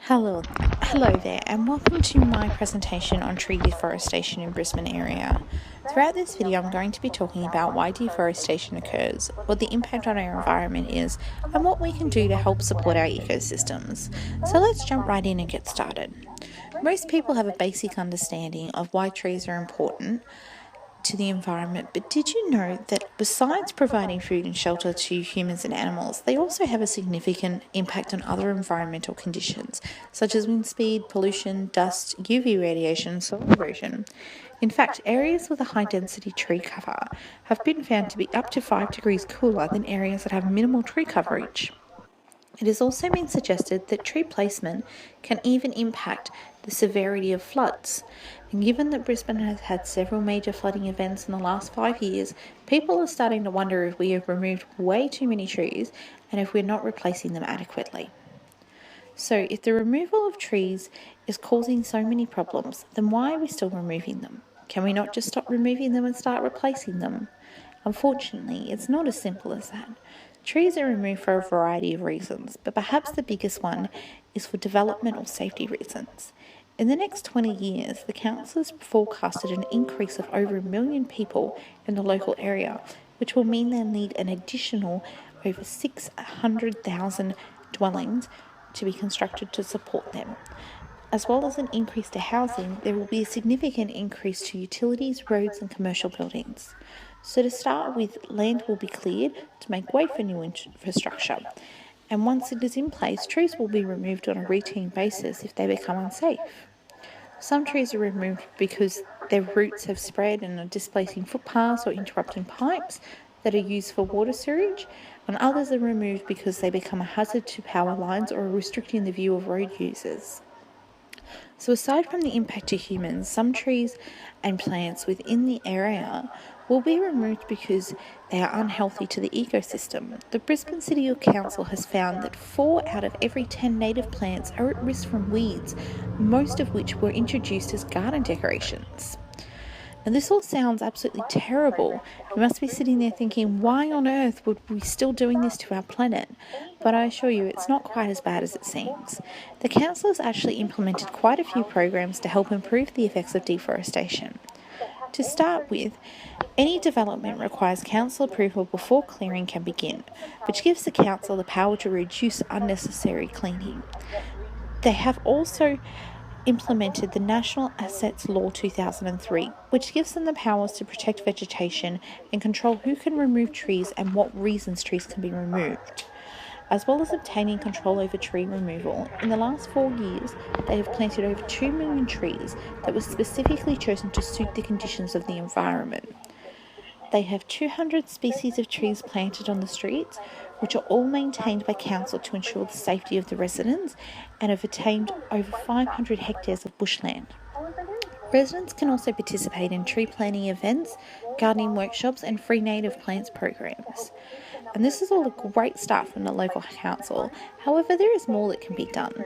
Hello there, and welcome to my presentation on tree deforestation in Brisbane area. Throughout this video, I'm going to be talking about why deforestation occurs, what the impact on our environment is, and what we can do to help support our ecosystems. So let's jump right in and get started. Most people have a basic understanding of why trees are important to the environment, but did you know that besides providing food and shelter to humans and animals, they also have a significant impact on other environmental conditions such as wind speed, pollution, dust, UV radiation, soil erosion. In fact, areas with a high density tree cover have been found to be up to 5 degrees cooler than areas that have minimal tree coverage. It has also been suggested that tree placement can even impact the severity of floods. And given that Brisbane has had several major flooding events in the last 5 years, people are starting to wonder if we have removed way too many trees and if we're not replacing them adequately. So if the removal of trees is causing so many problems, then why are we still removing them? Can we not just stop removing them and start replacing them? Unfortunately, it's not as simple as that. Trees are removed for a variety of reasons, but perhaps the biggest one is for development or safety reasons. In the next 20 years, the council has forecasted an increase of over 1 million people in the local area, which will mean they'll need an additional over 600,000 dwellings to be constructed to support them. As well as an increase to housing, there will be a significant increase to utilities, roads and commercial buildings. So to start with, land will be cleared to make way for new infrastructure. And once it is in place, trees will be removed on a routine basis if they become unsafe. Some trees are removed because their roots have spread and are displacing footpaths or interrupting pipes that are used for water sewage, and others are removed because they become a hazard to power lines or are restricting the view of road users. So aside from the impact to humans, some trees and plants within the area will be removed because they are unhealthy to the ecosystem. The Brisbane City Council has found that 4 out of every 10 native plants are at risk from weeds, most of which were introduced as garden decorations. And this all sounds absolutely terrible. You must be sitting there thinking, why on earth would we still doing this to our planet? But I assure you, it's not quite as bad as it seems. The council has actually implemented quite a few programs to help improve the effects of deforestation. To start with, any development requires council approval before clearing can begin, which gives the council the power to reduce unnecessary clearing. They have also implemented the National Assets Law 2003, which gives them the powers to protect vegetation and control who can remove trees and what reasons trees can be removed. As well as obtaining control over tree removal, in the last 4 years, they have planted over 2 million trees that were specifically chosen to suit the conditions of the environment. They have 200 species of trees planted on the streets, which are all maintained by council to ensure the safety of the residents, and have attained over 500 hectares of bushland. Residents can also participate in tree planting events, gardening workshops and free native plants programs. And this is all a great start from the local council. However, there is more that can be done.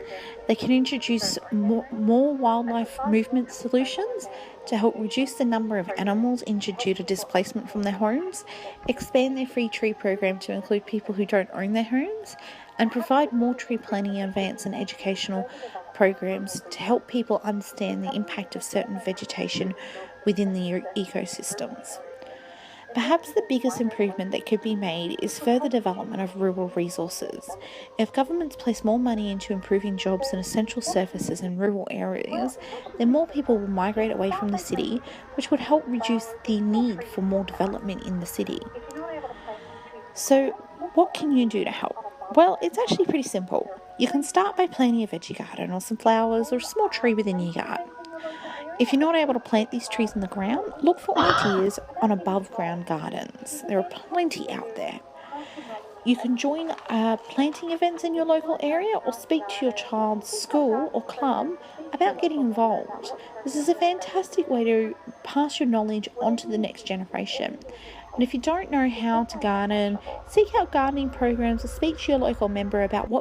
They can introduce more wildlife movement solutions to help reduce the number of animals injured due to displacement from their homes, expand their free tree program to include people who don't own their homes, and provide more tree planting events and educational programs to help people understand the impact of certain vegetation within the ecosystems. Perhaps the biggest improvement that could be made is further development of rural resources. If governments place more money into improving jobs and essential services in rural areas, then more people will migrate away from the city, which would help reduce the need for more development in the city. So, what can you do to help? Well, it's actually pretty simple. You can start by planting a veggie garden or some flowers or a small tree within your yard. If you're not able to plant these trees in the ground, look for ideas on above ground gardens. There are plenty out there. You can join planting events in your local area or speak to your child's school or club about getting involved. This is a fantastic way to pass your knowledge on to the next generation. And if you don't know how to garden, seek out gardening programs or speak to your local member about what